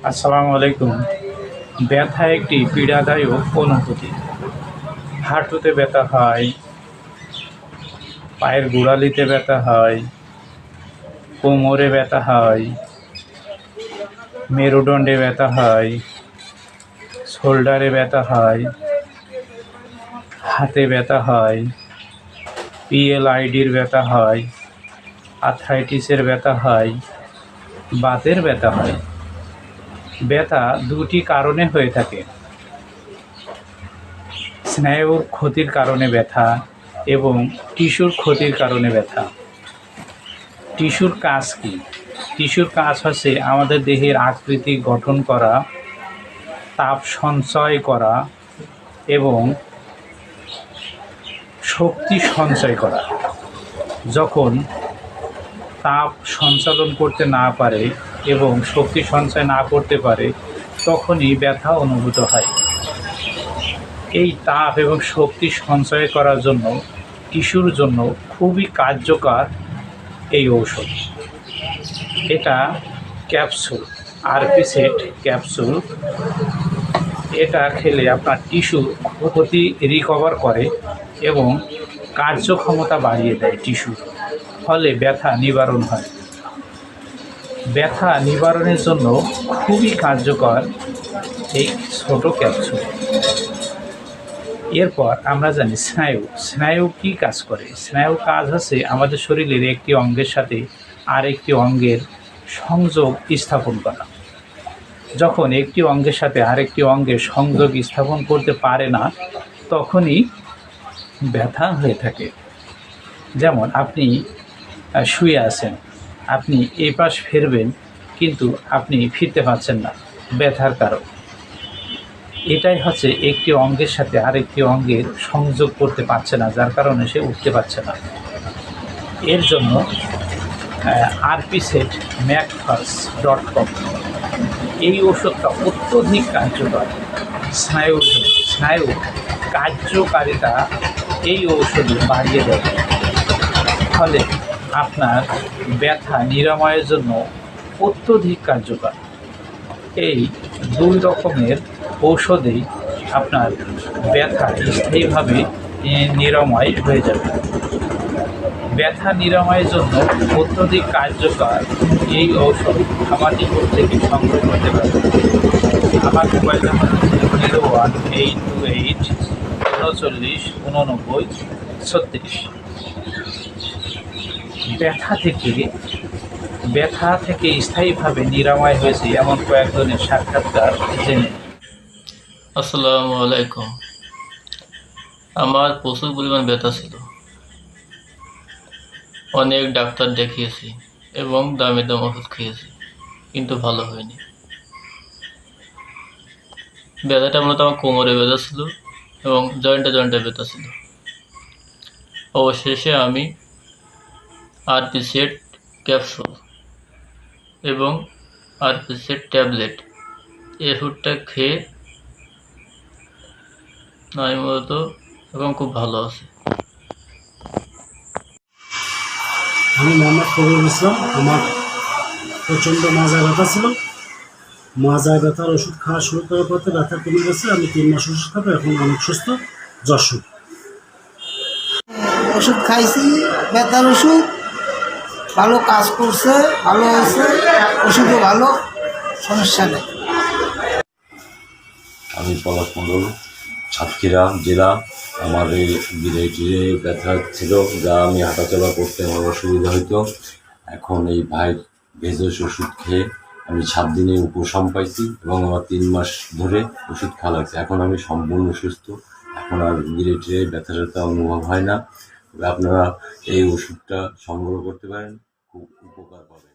আসসালামু আলাইকুম। ব্যথা একটি পীড়াদায়ক অনুভূতি। হাঁটুতে ব্যথা হয়, পায়ের গোড়ালিতে ব্যথা হয়, কোমরে ব্যথা হয়, মেরুদণ্ডে ব্যথা হয়, শোল্ডারে ব্যথা হয়, হাতে ব্যথা হয়, পিএলআইডির ব্যথা হয়, আর্থ্রাইটিসের ব্যথা হয়, বাতের ব্যথা হয়। ব্যথা দুটি কারণে হয়ে থাকে: স্নায়ুর ক্ষতির কারণে ব্যথা এবং টিস্যুর ক্ষতির কারণে ব্যথা। টিস্যুর কাজ কী? টিস্যুর কাজ হচ্ছে আমাদের দেহের আকৃতি গঠন করা, তাপ সঞ্চয় করা এবং শক্তি সঞ্চয় করা। যখন তাপ সঞ্চালন করতে না পারে এবং শক্তি সঞ্চয় না করতে পারে, তখনই ব্যথা অনুভূত হয়। এই তাপ এবং শক্তি সঞ্চয় করার জন্য টিস্যুর জন্য খুবই কার্যকর এই ঔষধ। এটা ক্যাপসুল, আরপি-সেট ক্যাপসুল। এটা খেলে আপনার টিস্যুর ক্ষতি রিকভার করে এবং কার্যক্ষমতা বাড়িয়ে দেয় টিস্যুর, ফলে ব্যথা নিবারণ হয়। ব্যথা নিবারণের জন্য খুবই কার্যকর এই ছোট ক্যাপসুল। এরপর আমরা জানি স্নায়ু কী কাজ করে। স্নায়ুর কাজ হচ্ছে আমাদের শরীরের একটি অঙ্গের সাথে আরেকটি অঙ্গের সংযোগ স্থাপন করা। যখন একটি অঙ্গের সাথে আরেকটি অঙ্গের সংযোগ স্থাপন করতে পারে না, তখনই ব্যথা হয়ে থাকে। যেমন আপনি শুয়ে আছেন, আপনি এই পাশ ফিরবেন কিন্তু আপনি ফিরতে পারছেন না, ব্যথার কারণ। এটাই হচ্ছে একটি অঙ্গের সাথে আরেকটি অঙ্গের সংযোগ করতে পারছে না, যার কারণে সে উঠতে পারছে না। এর জন্য আরপি-সেট ম্যাকফার্স.com এই ওষুধটা অত্যধিক কার্যকর স্নায়ুর জন্য। স্নায়ুর কার্যকারিতা এই ওষুধে বাড়িয়ে দেয়, ফলে আপনার ব্যথা নিরাময়ের জন্য অত্যধিক কার্যকর। এই দুই রকমের ঔষধেই আপনার ব্যথা স্থায়ীভাবে নিরাময় হয়ে যাবে। ব্যথা নিরাময়ের জন্য অত্যধিক কার্যকর এই ঔষধ আমাদের থেকে সংগ্রহ করতে পারবে। আমার মোবাইল নাম্বার 01-828 39 89 36। ব্যথা থেকে স্থায়ীভাবে নিরাময় হয়েছে এমন কয়েকজনের সাক্ষাৎকার জেনে। আসসালামু আলাইকুম। আমার প্রচুর পরিমাণ ব্যথা ছিল, অনেক ডাক্তার দেখিয়েছি এবং দামি দাম ওষুধ খেয়েছি, কিন্তু ভালো হয়নি। ব্যথাটা মূলত আমার কোমরে ব্যথা ছিল এবং জয়েন্টে ব্যথা ছিল। অবশেষে আমি আরপি-সেট ক্যাপসুল এবং আরপি-সেট ট্যাবলেট এই ওষুধটা খেয়ে আমি মূলত এবং খুব ভালো আছি। আমি মোহাম্মদ ফজলুল ইসলাম। আমার প্রচণ্ড মাজায় ব্যথা ছিল। মাজায় ব্যথার ওষুধ খাওয়া শুরু করার পর ব্যথা কমে গেছে। আমি 3 মাস ওষুধ খাবো, এখন অনেক সুস্থ। যশোর ওষুধ খাইছি, ব্যথার ওষুধ ভালো কাজ করছে, ভালো হয়েছে, ওষুধও ভালো, সমস্যা নেই। আমি পলাশ মণ্ডল, সাতক্ষীরা জেলা। আমার এই গিরে ব্যথা ছিল, যা আমি হাঁটাচলা করতে আমার অসুবিধা হতো। এখন এই ভাইয়ের ভেষজ ওষুধ খেয়ে আমি 7 দিনে উপশম পাইছি এবং আমার 3 মাস ধরে ওষুধ খাওয়া লাগছে। এখন আমি সম্পূর্ণ সুস্থ। এখন আর গিরে ব্যথা অনুভব হয় না। আপনারা এই ওষুধটা সংগ্রহ করতে পারেন, খুব উপকার পাবেন।